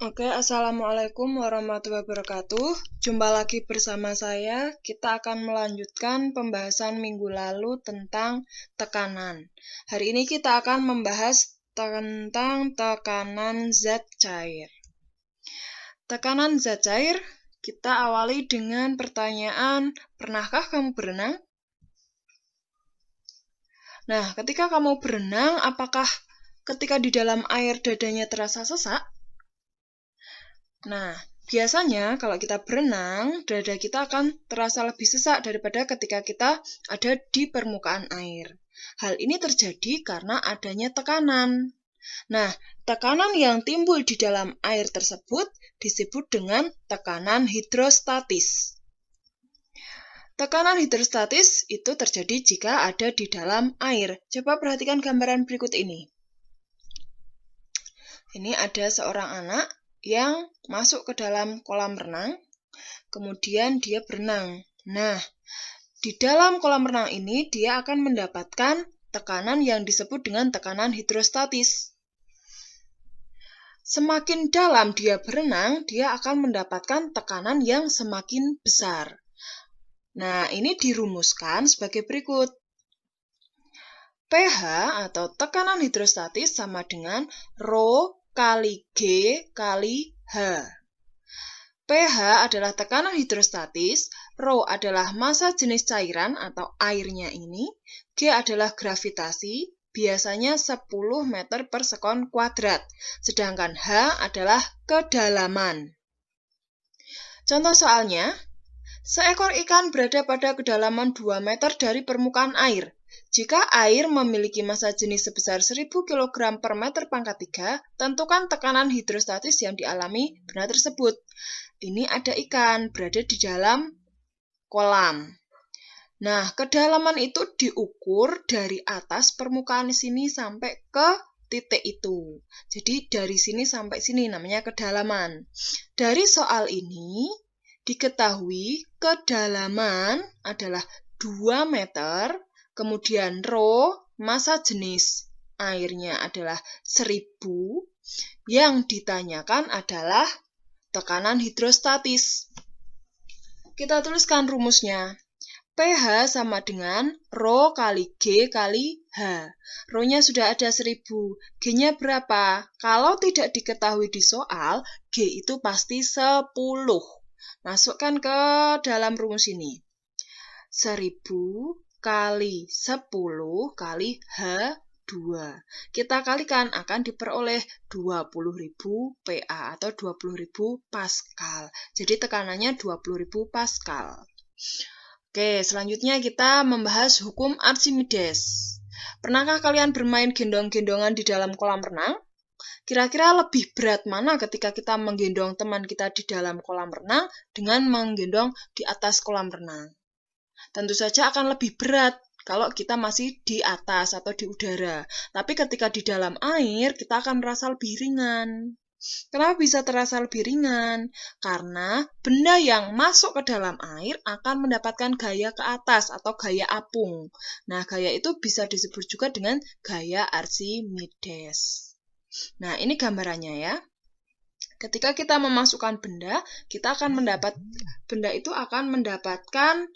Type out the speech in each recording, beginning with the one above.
Oke, Assalamualaikum warahmatullahi wabarakatuh. Jumpa lagi bersama saya. Kita akan melanjutkan pembahasan minggu lalu tentang tekanan. Hari ini kita akan membahas tentang tekanan zat cair. Tekanan zat cair, kita awali dengan pertanyaan, pernahkah kamu berenang? Nah, ketika kamu berenang, apakah ketika di dalam air dadanya terasa sesak? Nah, biasanya kalau kita berenang, dada kita akan terasa lebih sesak daripada ketika kita ada di permukaan air. Hal ini terjadi karena adanya tekanan. Nah, tekanan yang timbul di dalam air tersebut disebut dengan tekanan hidrostatis. Tekanan hidrostatis itu terjadi jika ada di dalam air. Coba perhatikan gambaran berikut ini. Ini ada seorang anak yang masuk ke dalam kolam renang, kemudian dia berenang. Nah, di dalam kolam renang ini dia akan mendapatkan tekanan yang disebut dengan tekanan hidrostatis. Semakin dalam dia berenang, dia akan mendapatkan tekanan yang semakin besar. Nah, ini dirumuskan sebagai berikut. pH atau tekanan hidrostatis sama dengan Rho kali G kali H. pH adalah tekanan hidrostatis, Rho adalah massa jenis cairan atau airnya ini, G adalah gravitasi, biasanya 10 meter per sekon kuadrat, sedangkan H adalah kedalaman. Contoh soalnya, seekor ikan berada pada kedalaman 2 meter dari permukaan air. Jika air memiliki massa jenis sebesar 1000 kg per meter pangkat 3, tentukan tekanan hidrostatis yang dialami benda tersebut. Ini ada ikan berada di dalam kolam. Nah, kedalaman itu diukur dari atas permukaan sini sampai ke titik itu. Jadi dari sini sampai sini namanya kedalaman. Dari soal ini diketahui kedalaman adalah 2 meter, kemudian Rho, massa jenis airnya adalah 1000, yang ditanyakan adalah tekanan hidrostatis. Kita tuliskan rumusnya. pH sama dengan Rho kali G kali H. Rho-nya sudah ada 1000. G-nya berapa? Kalau tidak diketahui di soal, G itu pasti 10. Masukkan ke dalam rumus ini. 1000 kali 10 kali H2. Kita kalikan akan diperoleh 20.000 PA atau 20.000 Pascal. Jadi tekanannya 20.000 Pascal. Oke, selanjutnya kita membahas hukum Archimedes. Pernahkah kalian bermain gendong-gendongan di dalam kolam renang? Kira-kira lebih berat mana ketika kita menggendong teman kita di dalam kolam renang dengan menggendong di atas kolam renang? Tentu saja akan lebih berat kalau kita masih di atas atau di udara. Tapi ketika di dalam air, kita akan merasa lebih ringan. Kenapa bisa terasa lebih ringan? Karena benda yang masuk ke dalam air akan mendapatkan gaya ke atas atau gaya apung. Nah, gaya itu bisa disebut juga dengan gaya Archimedes. Nah, ini gambarannya ya. Ketika kita memasukkan benda, kita akan benda itu akan mendapatkan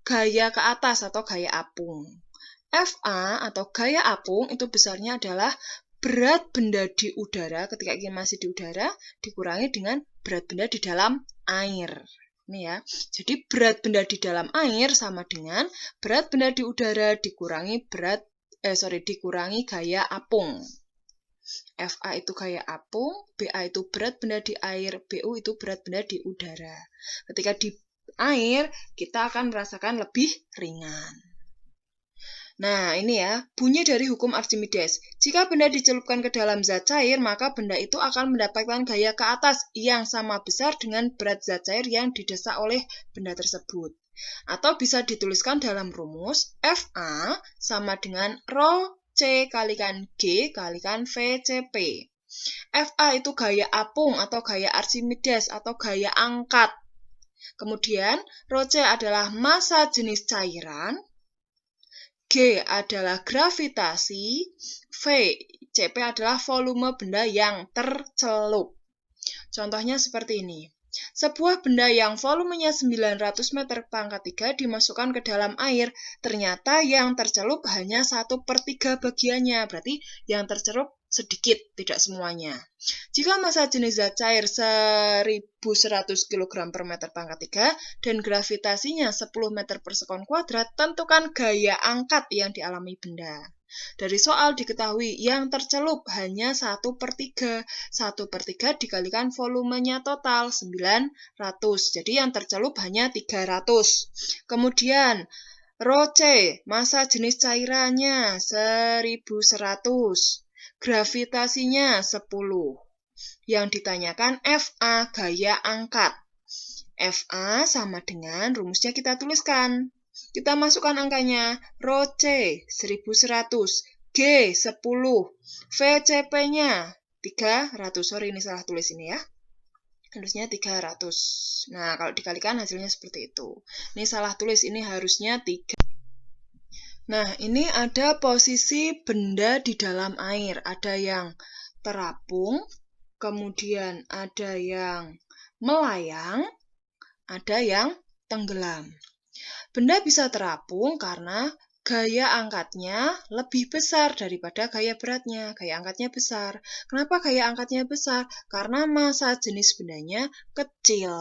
gaya ke atas atau gaya apung. Fa atau gaya apung itu besarnya adalah berat benda di udara ketika kita masih di udara dikurangi dengan berat benda di dalam air. Ini ya. Jadi berat benda di dalam air sama dengan berat benda di udara dikurangi dikurangi gaya apung. Fa itu gaya apung, Ba itu berat benda di air, Bu itu berat benda di udara. Ketika di air, kita akan merasakan lebih ringan. Nah, ini ya, bunyi dari hukum Archimedes. Jika benda dicelupkan ke dalam zat cair, maka benda itu akan mendapatkan gaya ke atas yang sama besar dengan berat zat cair yang didesak oleh benda tersebut. Atau bisa dituliskan dalam rumus, Fa sama dengan Rho C kalikan G kalikan VCP. Fa itu gaya apung atau gaya Archimedes atau gaya angkat. Kemudian, Rho C adalah massa jenis cairan. G adalah gravitasi, V, Cp adalah volume benda yang tercelup. Contohnya seperti ini. Sebuah benda yang volumenya 900 meter pangkat 3 dimasukkan ke dalam air, ternyata yang tercelup hanya 1/3 bagiannya, berarti yang tercelup sedikit, tidak semuanya. Jika massa jenis zat cair 1100 kg per meter pangkat 3 dan gravitasinya 10 meter per sekon kuadrat, tentukan gaya angkat yang dialami benda. Dari soal diketahui yang tercelup hanya 1/3. 1/3 dikalikan volumenya total 900. Jadi yang tercelup hanya 300. Kemudian rho C, massa jenis cairannya 1100. Gravitasinya 10. Yang ditanyakan FA, gaya angkat. FA sama dengan rumusnya kita tuliskan. Kita masukkan angkanya, rho C 1100, G 10, VCP-nya 300. Sorry, ini salah tulis ini ya. Harusnya 300. Nah, kalau dikalikan hasilnya seperti itu. Ini salah tulis, ini harusnya 3. Nah, ini ada posisi benda di dalam air. Ada yang terapung, kemudian ada yang melayang, ada yang tenggelam. Benda bisa terapung karena gaya angkatnya lebih besar daripada gaya beratnya. Gaya angkatnya besar. Kenapa gaya angkatnya besar? Karena massa jenis bendanya kecil.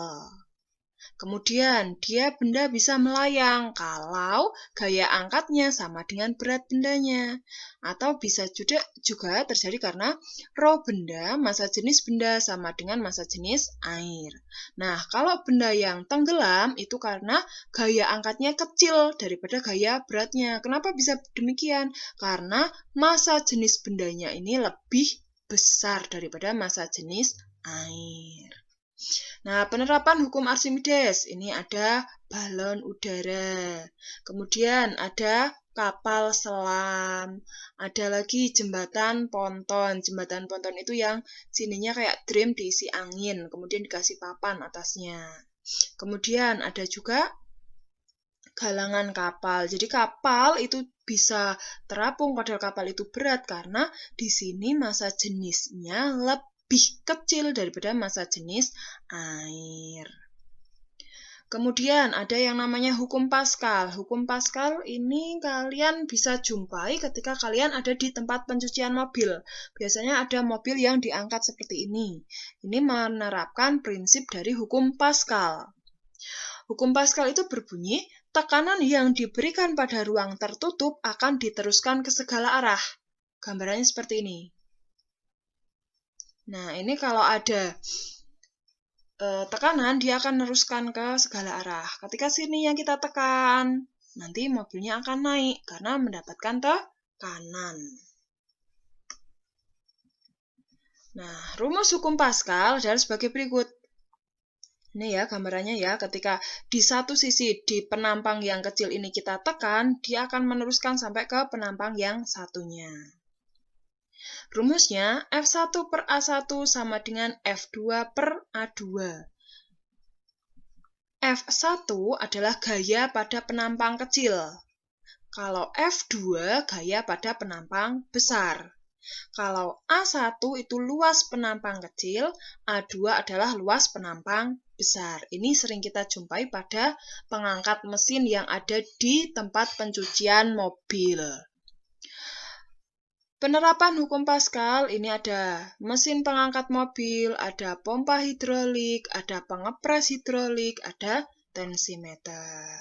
Kemudian, benda bisa melayang kalau gaya angkatnya sama dengan berat bendanya. Atau bisa juga terjadi karena rho benda, massa jenis benda sama dengan massa jenis air. Nah, kalau benda yang tenggelam itu karena gaya angkatnya kecil daripada gaya beratnya. Kenapa bisa demikian? Karena massa jenis bendanya ini lebih besar daripada massa jenis air. Nah, penerapan hukum Archimedes. Ini ada balon udara. Kemudian ada kapal selam. Ada lagi jembatan ponton. Jembatan ponton itu yang sininya kayak drum diisi angin. Kemudian dikasih papan atasnya. Kemudian ada juga galangan kapal. Jadi kapal itu bisa terapung padahal kapal itu berat karena di sini massa jenisnya lebih kecil daripada massa jenis air. Kemudian ada yang namanya hukum Pascal. Hukum Pascal ini kalian bisa jumpai ketika kalian ada di tempat pencucian mobil. Biasanya ada mobil yang diangkat seperti ini. Ini menerapkan prinsip dari hukum Pascal. Hukum Pascal itu berbunyi, tekanan yang diberikan pada ruang tertutup akan diteruskan ke segala arah. Gambarannya seperti ini. Nah, ini kalau ada tekanan, dia akan meneruskan ke segala arah. Ketika sini yang kita tekan, nanti mobilnya akan naik karena mendapatkan tekanan. Nah, rumus hukum Pascal adalah sebagai berikut. Ini ya gambarannya ya, ketika di satu sisi di penampang yang kecil ini kita tekan, dia akan meneruskan sampai ke penampang yang satunya. Rumusnya F1 per A1 sama dengan F2 per A2. F1 adalah gaya pada penampang kecil. Kalau F2 gaya pada penampang besar. Kalau A1 itu luas penampang kecil, A2 adalah luas penampang besar. Ini sering kita jumpai pada pengangkat mesin yang ada di tempat pencucian mobil. Penerapan hukum Pascal, ini ada mesin pengangkat mobil, ada pompa hidrolik, ada pengepres hidrolik, ada tensimeter.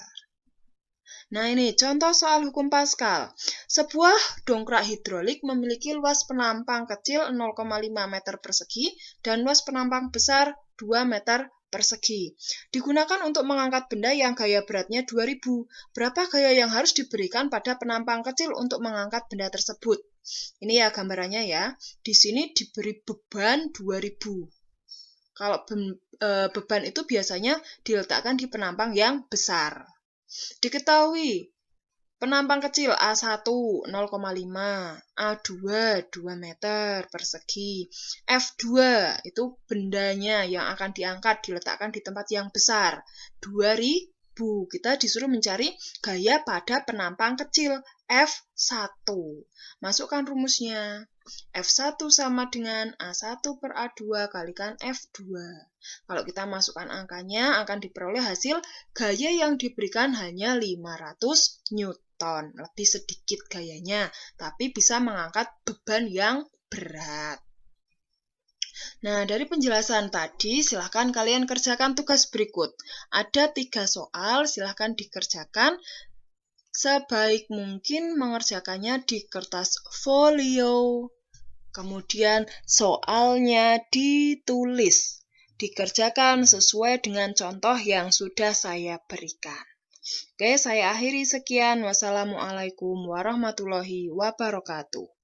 Nah, ini contoh soal hukum Pascal. Sebuah dongkrak hidrolik memiliki luas penampang kecil 0,5 meter persegi dan luas penampang besar 2 meter persegi. Digunakan untuk mengangkat benda yang gaya beratnya 2000. Berapa gaya yang harus diberikan pada penampang kecil untuk mengangkat benda tersebut? Ini ya gambarannya ya. Di sini diberi beban 2000. Kalau beban itu biasanya diletakkan di penampang yang besar. Diketahui penampang kecil A1 0,5, A2 2 meter persegi, F2 itu bendanya yang akan diangkat diletakkan di tempat yang besar 2000. Kita disuruh mencari gaya pada penampang kecil F1. Masukkan rumusnya. F1 sama dengan A1 per A2 kalikan F2. Kalau kita masukkan angkanya, akan diperoleh hasil gaya yang diberikan hanya 500 Newton. Lebih sedikit gayanya, tapi bisa mengangkat beban yang berat. Nah, dari penjelasan tadi, silahkan kalian kerjakan tugas berikut. Ada 3 soal, silahkan dikerjakan. Sebaik mungkin mengerjakannya di kertas folio. Kemudian soalnya ditulis. Dikerjakan sesuai dengan contoh yang sudah saya berikan. Oke, saya akhiri sekian. Wassalamualaikum warahmatullahi wabarakatuh.